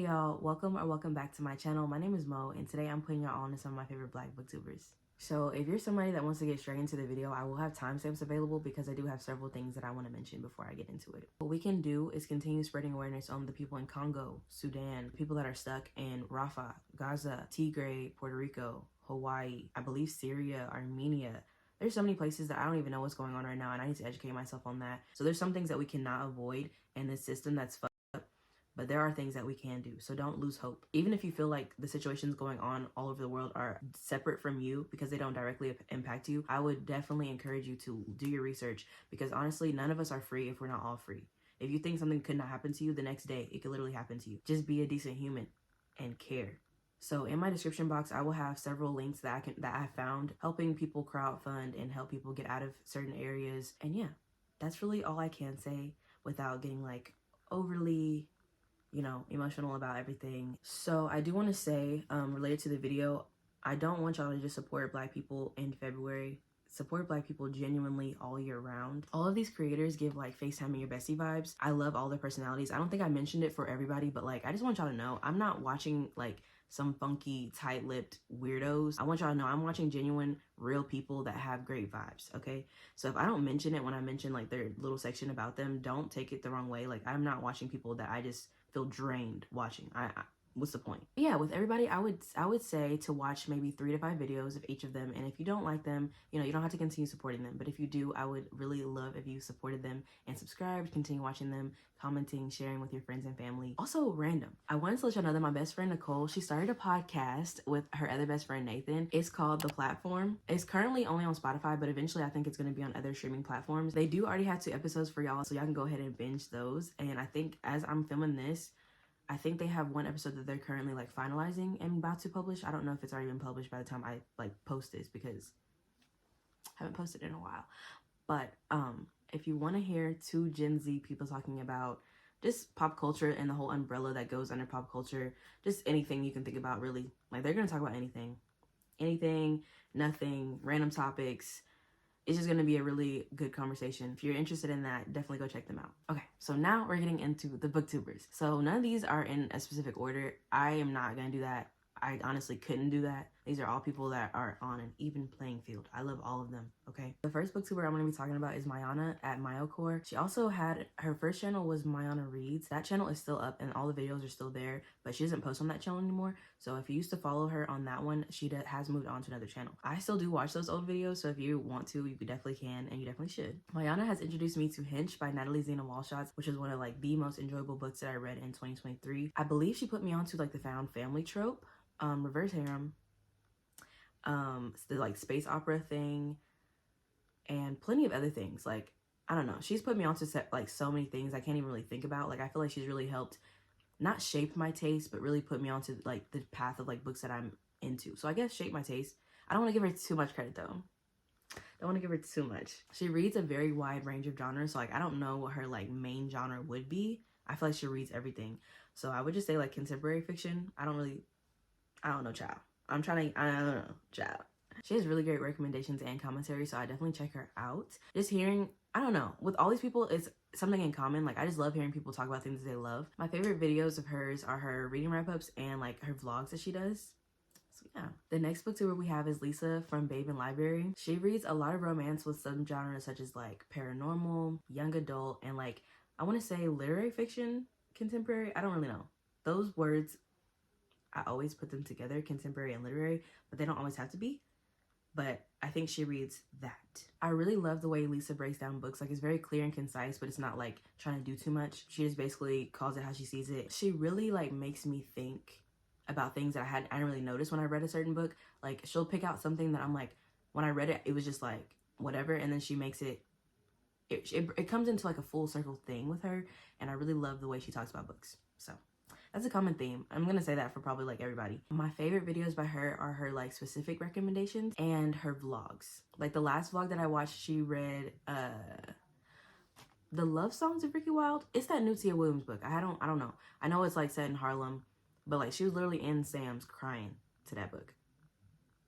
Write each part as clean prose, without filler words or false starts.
y'all, welcome back to my channel. My name is Mo, and today I'm putting y'all on to some of my favorite Black booktubers. So if you're somebody that wants to get straight into the video, I will have timestamps available because I do have several things that I want to mention before I get into it. What we can do is continue spreading awareness on the people in Congo, Sudan, people that are stuck in Rafah, Gaza, Tigray, Puerto Rico, Hawaii, I believe Syria, Armenia. There's so many places that I don't even know what's going on right now, and I need to educate myself on that. So there's some things that we cannot avoid in this system that's fucked up, but there are things that we can do. So don't lose hope. Even if you feel like the situations going on all over the world are separate from you because they don't directly impact you, I would definitely encourage you to do your research, because honestly, none of us are free if we're not all free. If you think something could not happen to you, the next day it could literally happen to you. Just be a decent human and care. So in my description box, I will have several links that I found helping people crowdfund and help people get out of certain areas. And yeah, that's really all I can say without getting like overly, emotional about everything. So I do want to say, related to the video, I don't want y'all to just support Black people in February. Support Black people genuinely all year round. All of these creators give like FaceTime your bestie vibes. I love all their personalities. I don't think I mentioned it for everybody, but like I just want y'all to know I'm not watching like some funky tight-lipped weirdos. I want y'all to know I'm watching genuine real people that have great vibes, okay? So if I don't mention it when I mention like their little section about them, don't take it the wrong way. Like I'm not watching people that I just feel drained watching. What's the point? Yeah, with everybody, I would say to watch maybe 3 to 5 videos of each of them. And if you don't like them, you don't have to continue supporting them. But if you do, I would really love if you supported them and subscribed, continue watching them, commenting, sharing with your friends and family. Also, random. I wanted to let y'all know that my best friend, Nicole, she started a podcast with her other best friend, Nathan. It's called The Platform. It's currently only on Spotify, but eventually I think it's going to be on other streaming platforms. They do already have 2 episodes for y'all, so y'all can go ahead and binge those. And I think as I'm filming this, I think they have 1 episode that they're currently like finalizing and about to publish. I don't know if it's already been published by the time I like post this, because I haven't posted in a while. But if you want to hear 2 Gen Z people talking about just pop culture and the whole umbrella that goes under pop culture, just anything you can think about, really. Like they're going to talk about anything, nothing, random topics. It's just going to be a really good conversation. If you're interested in that, definitely go check them out. Okay, so now we're getting into the booktubers. So none of these are in a specific order. I am not going to do that. I honestly couldn't do that. These are all people that are on an even playing field. I love all of them, okay? The first booktuber I'm going to be talking about is Myonna at Myocore. She also had, her first channel was Myonna Reads. That channel is still up and all the videos are still there, but she doesn't post on that channel anymore. So if you used to follow her on that one, she has moved on to another channel. I still do watch those old videos, so if you want to, you definitely can, and you definitely should. Myonna has introduced me to Hinch by Natalie Zena Walshots, which is one of like the most enjoyable books that I read in 2023. I believe she put me onto like the found family trope, reverse harem, the like space opera thing, and plenty of other things. Like, I don't know, she's put me onto like so many things I can't even really think about. Like I feel like she's really helped not shape my taste, but really put me onto like the path of like books that I'm into. So I guess shape my taste. I don't want to give her too much credit though. Don't want to give her too much. She reads a very wide range of genres, so like I don't know what her like main genre would be. I feel like she reads everything. So I would just say like contemporary fiction. I don't know, child. I don't know, child. She has really great recommendations and commentary, so I definitely check her out. Just hearing, I don't know, with all these people, it's something in common. Like, I just love hearing people talk about things that they love. My favorite videos of hers are her reading wrap-ups and, like, her vlogs that she does. So, yeah. The next booktuber we have is Lisa from Babe and Library. She reads a lot of romance with some genres such as, like, paranormal, young adult, and, like, I want to say literary fiction, contemporary. I don't really know. Those words, I always put them together, contemporary and literary, but they don't always have to be. But I think she reads that. I really love the way Lisa breaks down books. Like, it's very clear and concise, but it's not like trying to do too much. She just basically calls it how she sees it. She really like makes me think about things that I didn't really notice when I read a certain book. Like, she'll pick out something that I'm like, when I read it, it was just like whatever, and then she makes it comes into like a full circle thing with her, and I really love the way she talks about books. So that's a common theme. I'm gonna say that for probably like everybody. My favorite videos by her are her like specific recommendations and her vlogs. Like the last vlog that I watched, she read The Love Songs of Ricky Wilde. It's that new Tia Williams book. I don't know. I know it's like set in Harlem, but like she was literally in Sam's crying to that book.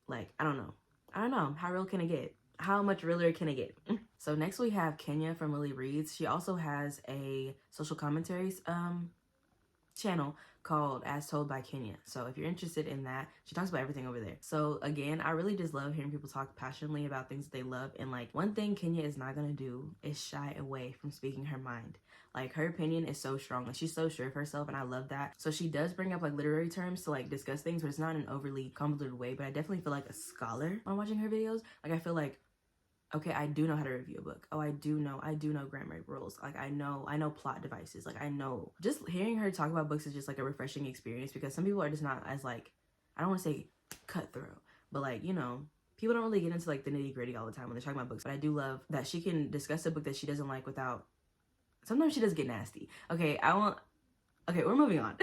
Like, I don't know. How real can it get? How much realer can it get? So next we have Kenya from Lily Reads. She also has a social commentaries channel called As Told by Kenya. So if you're interested in that, she talks about everything over there. So again, I really just love hearing people talk passionately about things that they love. And like, one thing Kenya is not gonna do is shy away from speaking her mind. Like, her opinion is so strong. Like, she's so sure of herself, and I love that. So she does bring up like literary terms to like discuss things, but it's not in an overly convoluted way. But I definitely feel like a scholar when watching her videos. Like, I feel like, okay, I do know how to review a book. Oh, I do know grammar rules. Like, I know plot devices. Like, I know. Just hearing her talk about books is just like a refreshing experience, because some people are just not as like, I don't want to say cutthroat, but like, you know, people don't really get into like the nitty gritty all the time when they're talking about books. But I do love that she can discuss a book that she doesn't like without, sometimes she does get nasty. Okay, we're moving on.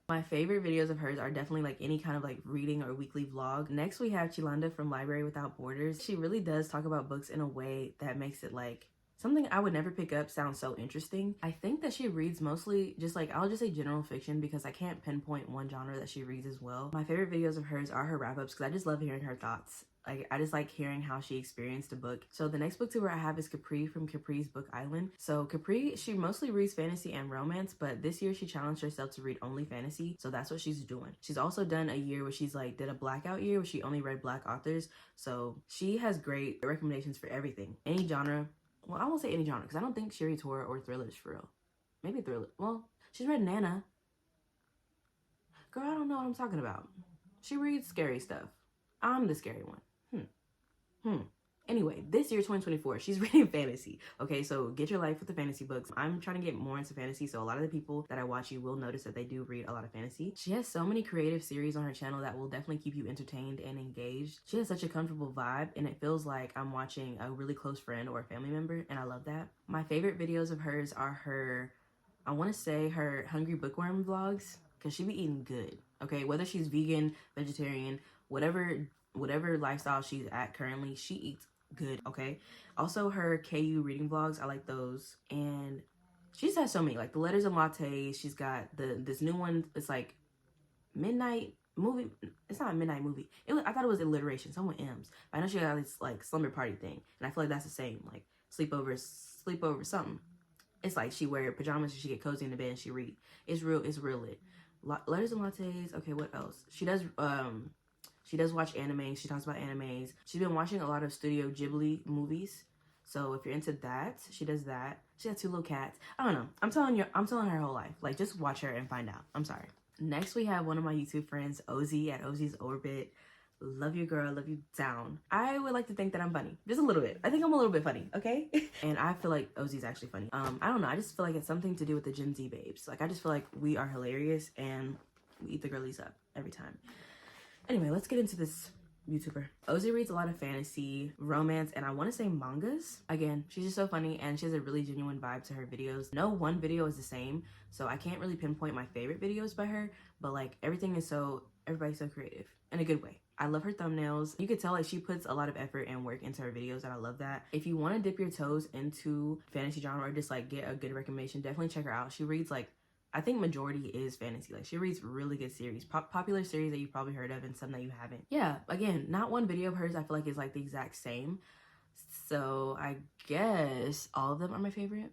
My favorite videos of hers are definitely like any kind of like reading or weekly vlog. Next, we have Chilanda from Library Without Borders. She really does talk about books in a way that makes it like something I would never pick up sounds so interesting. I think that she reads mostly just like, I'll just say general fiction, because I can't pinpoint one genre that she reads as well. My favorite videos of hers are her wrap-ups, because I just love hearing her thoughts. Like, I just like hearing how she experienced a book. So the next booktuber I have is Capri from Capri's Book Island. So Capri, she mostly reads fantasy and romance, but this year she challenged herself to read only fantasy. So that's what she's doing. She's also done a year where she's like did a blackout year where she only read Black authors. So she has great recommendations for everything. Any genre. Well, I won't say any genre, because I don't think she reads horror or thrillers for real. Maybe thriller. Well, she's read Nana. Girl, I don't know what I'm talking about. She reads scary stuff. I'm the scary one. Anyway, this year, 2024, she's reading fantasy. Okay, so get your life with the fantasy books. I'm trying to get more into fantasy, so a lot of the people that I watch, you will notice that they do read a lot of fantasy. She has so many creative series on her channel that will definitely keep you entertained and engaged. She has such a comfortable vibe, and it feels like I'm watching a really close friend or a family member, and I love that. My favorite videos of hers are her, I want to say her Hungry Bookworm vlogs, because she be eating good. Okay, whether she's vegan, vegetarian, whatever lifestyle she's at currently, she eats good. Okay, also her KU reading vlogs, I like those. And she just has so many, like the Letters and Lattes. She's got this new one, it's like midnight movie. It's not a midnight movie. I thought it was alliteration, someone M's. But I know she got this like slumber party thing, and I feel like that's the same, like sleepover something. It's like she wear pajamas and she get cozy in the bed and she read. It's real lit. Letters and Lattes. Okay, what else? She does watch anime. She talks about animes. She's been watching a lot of Studio Ghibli movies. So if you're into that, she does that. She has 2 little cats. I don't know. I'm telling her whole life. Like, just watch her and find out. I'm sorry. Next, we have one of my YouTube friends, Ozzy at Ozzy's Orbit. Love you, girl. Love you down. I would like to think that I'm funny. Just a little bit. I think I'm a little bit funny, okay? And I feel like Ozzy's actually funny. I don't know. I just feel like it's something to do with the Gen Z babes. Like, I just feel like we are hilarious and we eat the girlies up every time. Anyway, let's get into this YouTuber. Ozzy reads a lot of fantasy, romance, and I want to say mangas. Again, she's just so funny, and she has a really genuine vibe to her videos. No one video is the same, so I can't really pinpoint my favorite videos by her, but like everybody's so creative in a good way. I love her thumbnails. You could tell like she puts a lot of effort and work into her videos, and I love that. If you want to dip your toes into fantasy genre or just like get a good recommendation, definitely check her out. She reads like, I think majority is fantasy. Like, she reads really good series, popular series that you've probably heard of and some that you haven't. Yeah, again, not one video of hers I feel like is like the exact same. So I guess all of them are my favorite.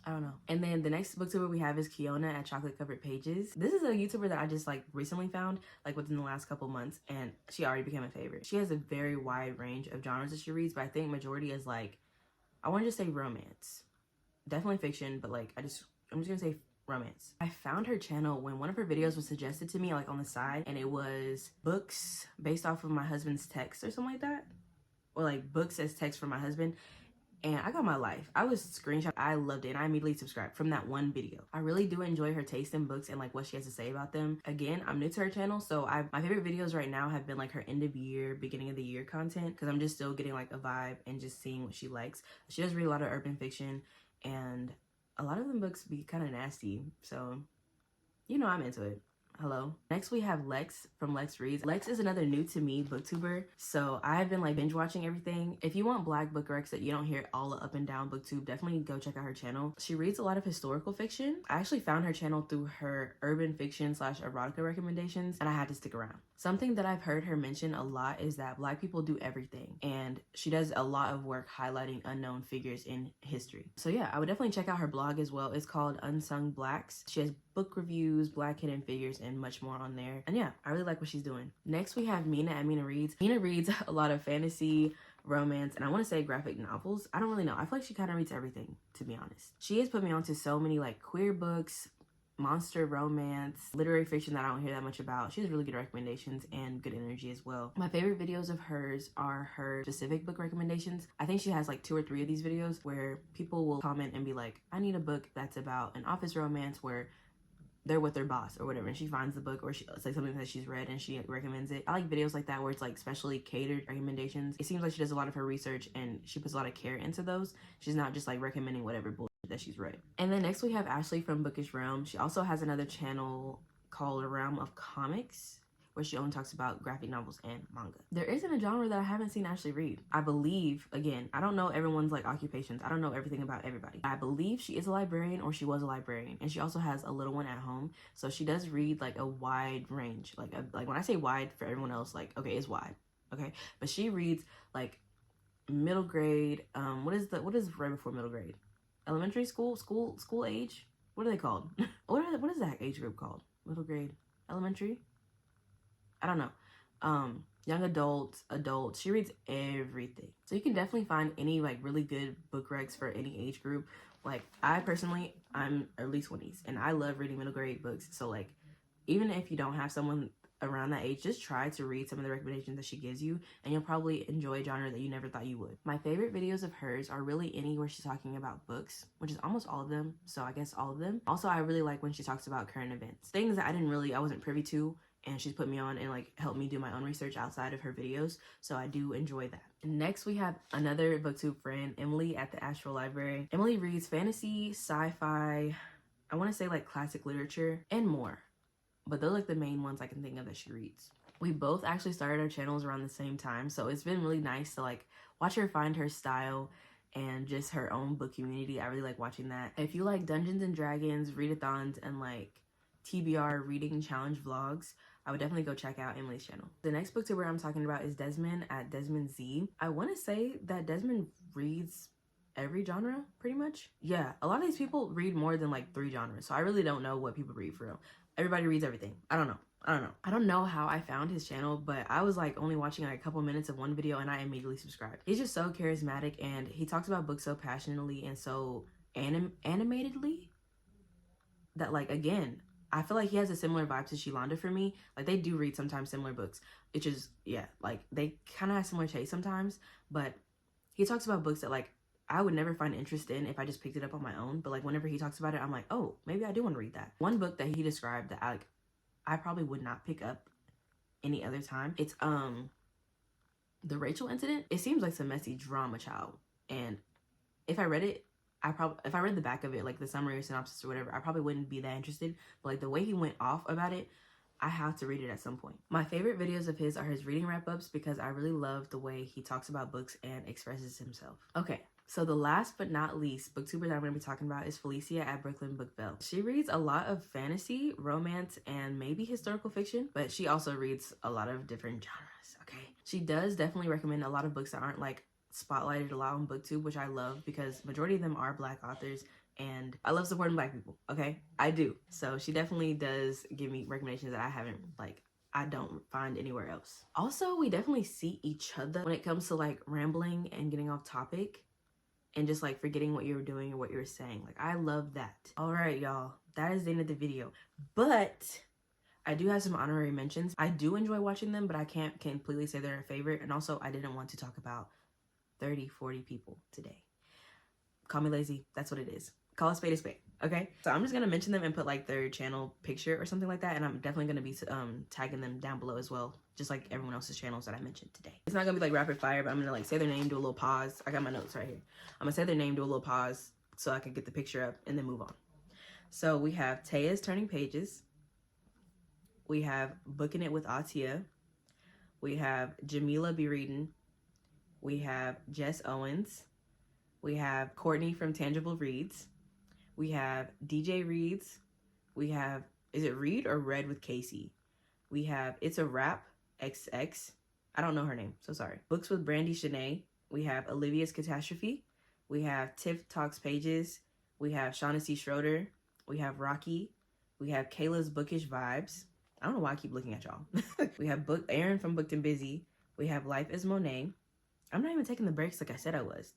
I don't know. And then the next booktuber we have is Keyona at Chocolate Covered Pages. This is a YouTuber that I just like recently found, like within the last couple months, and she already became a favorite. She has a very wide range of genres that she reads, but I think majority is like, I want to just say romance. Definitely fiction, but like I'm just gonna say romance. I found her channel when one of her videos was suggested to me like on the side, and it was books based off of my husband's text or something like that, or like books as text from my husband, and I got my life. I was screenshot. I loved it, and I immediately subscribed from that one video. I really do enjoy her taste in books and like what she has to say about them. Again, I'm new to her channel, so my favorite videos right now have been like her end of year, beginning of the year content, because I'm just still getting like a vibe and just seeing what she likes. She does read a lot of urban fiction, and a lot of them books be kind of nasty, so you know I'm into it. Hello. Next we have Lex from Lex Reads. Lex is another new to me booktuber, so I've been like binge watching everything. If you want black book recs that you don't hear all up and down booktube, definitely go check out her channel. She reads a lot of historical fiction. I actually found her channel through her urban fiction / erotica recommendations, and I had to stick around. Something that I've heard her mention a lot is that black people do everything, and she does a lot of work highlighting unknown figures in history. So yeah, I would definitely check out her blog as well. It's called Unsung Blacks. She has book reviews, Black hidden figures, and much more on there. And yeah, I really like what she's doing. Next we have Mina at Mina Reads. Mina reads a lot of fantasy, romance, and I want to say graphic novels. I don't really know. I feel like she kind of reads everything, to be honest. She has put me onto so many like queer books, monster romance, literary fiction that I don't hear that much about. She has really good recommendations and good energy as well. My favorite videos of hers are her specific book recommendations. I think she has like 2 or 3 of these videos where people will comment and be like, I need a book that's about an office romance where they're with their boss or whatever, and she finds the book, or it's like something that she's read and she recommends it. I like videos like that where it's like specially catered recommendations. It seems like she does a lot of her research and she puts a lot of care into those. She's not just like recommending whatever bullshit that she's read. And then next we have Ashley from Bookish Realm. She also has another channel called Realm of Comics, where she only talks about graphic novels and manga. There isn't a genre that I haven't seen Ashley read. I believe, again, I don't know everyone's like occupations. I don't know everything about everybody. I believe she is a librarian, or she was a librarian, and she also has a little one at home. So she does read like a wide range. Like when I say wide for everyone else, like, okay, it's wide, okay? But she reads like middle grade, what is right before middle grade? Elementary school age? What are they called? What is that age group called? Middle grade, elementary? I don't know. Young adults. She reads everything. So you can definitely find any like really good book recs for any age group. Like I personally, I'm early 20s and I love reading middle grade books. So like, even if you don't have someone around that age, just try to read some of the recommendations that she gives you and you'll probably enjoy a genre that you never thought you would. My favorite videos of hers are really any where she's talking about books, which is almost all of them. So I guess all of them. Also, I really like when she talks about current events, things that I wasn't privy to, and she's put me on and like helped me do my own research outside of her videos. So I do enjoy that. Next, we have another booktube friend, Emily at the Astral Library. Emily reads fantasy, sci-fi, I want to say like classic literature, and more. But those are like the main ones I can think of that she reads. We both actually started our channels around the same time. So it's been really nice to like watch her find her style and just her own book community. I really like watching that. If you like Dungeons and Dragons, readathons, and like TBR reading challenge vlogs, I would definitely go check out Emily's channel. The next booktuber I'm talking about is Dezmond at Dezmond Z. I want to say that Dezmond reads every genre pretty much. Yeah, a lot of these people read more than like 3 genres. So I really don't know what people read for real. Everybody reads everything. I don't know how I found his channel, but I was like only watching like a couple minutes of one video and I immediately subscribed. He's just so charismatic and he talks about books so passionately and so animatedly that, like, again, I feel like he has a similar vibe to Shalonda for me. Like, they do read sometimes similar books. It's just, yeah, like, they kind of have similar taste sometimes. But he talks about books that, like, I would never find interest in if I just picked it up on my own. But, like, whenever he talks about it, I'm like, oh, maybe I do want to read that. One book that he described that I probably would not pick up any other time. It's, The Rachel Incident. It seems like some messy drama, child. And if I read it, if I read the back of it, like the summary or synopsis or whatever, I probably wouldn't be that interested. But like the way he went off about it, I have to read it at some point. My favorite videos of his are his reading wrap-ups because I really love the way he talks about books and expresses himself. Okay, so the last but not least booktuber that I'm going to be talking about is Phylicia at Brooklyn Book Belt. She reads a lot of fantasy, romance, and maybe historical fiction, but she also reads a lot of different genres, okay? She does definitely recommend a lot of books that aren't like spotlighted a lot on booktube, which I love because majority of them are Black authors and I love supporting Black people, okay? I do. So she definitely does give me recommendations that I don't find anywhere else. Also, we definitely see each other when it comes to like rambling and getting off topic and just like forgetting what you were doing or what you were saying. Like, I love that. All right, y'all, that is the end of the video. But I do have some honorary mentions. I do enjoy watching them, but I can't completely say they're a favorite. And also, I didn't want to talk about 30, 40 people today. Call me lazy. That's what it is. Call a spade, okay? So I'm just going to mention them and put like their channel picture or something like that. And I'm definitely going to be tagging them down below as well, just like everyone else's channels that I mentioned today. It's not going to be like rapid fire, but I'm going to like say their name, do a little pause. I got my notes right here. I'm going to say their name, do a little pause so I can get the picture up and then move on. So we have Taya's Turning Pages. We have Booking It with Ahtiya. We have Jemila Be Reading. We have Jess Owens. We have Courtney from Tangible Reads. We have DJ Reads. We have, is it Read or Read with Casey? We have It's a Wrap XX. I don't know her name, so sorry. Books with Brandie Shanae. We have Olivia's Catastrophe. We have Tiff Talks Pages. We have Shawnaci Schroeder. We have Rocky. We have Kayla's Bookish Vibes. I don't know why I keep looking at y'all. We have Aaron from Booked and Busy. We have Life is Monae. I'm not even taking the breaks like I said I was.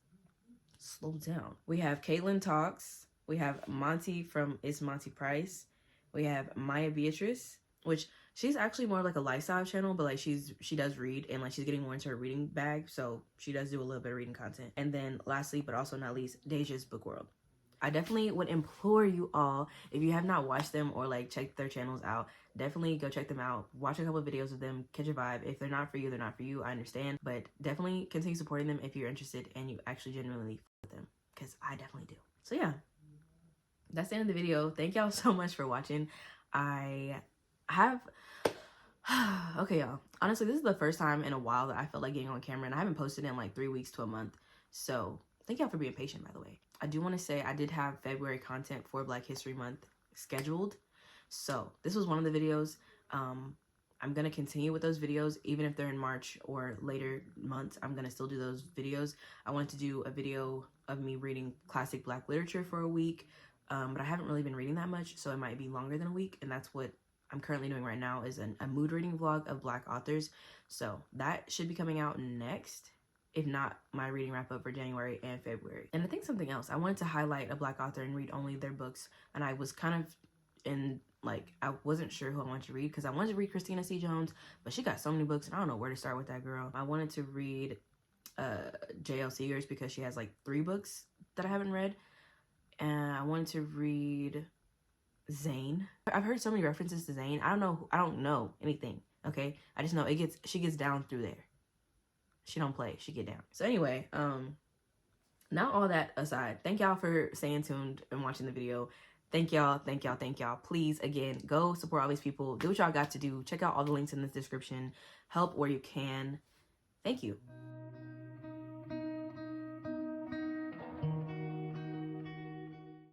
Slow down. We have Caitlin Talks. We have Monte from It's Monte Price. We have Maya Beatrice, which she's actually more like a lifestyle channel, but like she does read, and like she's getting more into her reading bag, so she does do a little bit of reading content. And then lastly, but also not least, Daijah's Book World. I definitely would implore you all, if you have not watched them or like checked their channels out, definitely go check them out. Watch a couple of videos of them, catch a vibe. If they're not for you, they're not for you. I understand, but definitely continue supporting them if you're interested and you actually genuinely f with them, because I definitely do. So yeah, that's the end of the video. Thank y'all so much for watching. I have okay, y'all, honestly, this is the first time in a while that I felt like getting on camera, and I haven't posted in like 3 weeks to a month, so thank y'all for being patient. By the way, I do want to say I did have February content for Black History Month scheduled, so this was one of the videos. I'm gonna continue with those videos even if they're in March or later months. I'm gonna still do those videos. I wanted to do a video of me reading classic Black literature for a week, but I haven't really been reading that much, so it might be longer than a week, and that's what I'm currently doing right now, is a mood reading vlog of Black authors. So that should be coming out next, if not my reading wrap up for January and February. And I think something else, I wanted to highlight a Black author and read only their books, and I was kind of in like, I wasn't sure who I wanted to read, because I wanted to read Christina C. Jones, but she got so many books and I don't know where to start with that girl. I wanted to read J.L. Seegers because she has like 3 books that I haven't read, and I wanted to read Zane. I've heard so many references to Zane. I don't know anything, okay? I just know she gets down through there. She don't play, she get down. So anyway, now all that aside, thank y'all for staying tuned and watching the video. Thank y'all. Please, again, go support all these people. Do what y'all got to do. Check out all the links in the description. Help where you can. Thank you.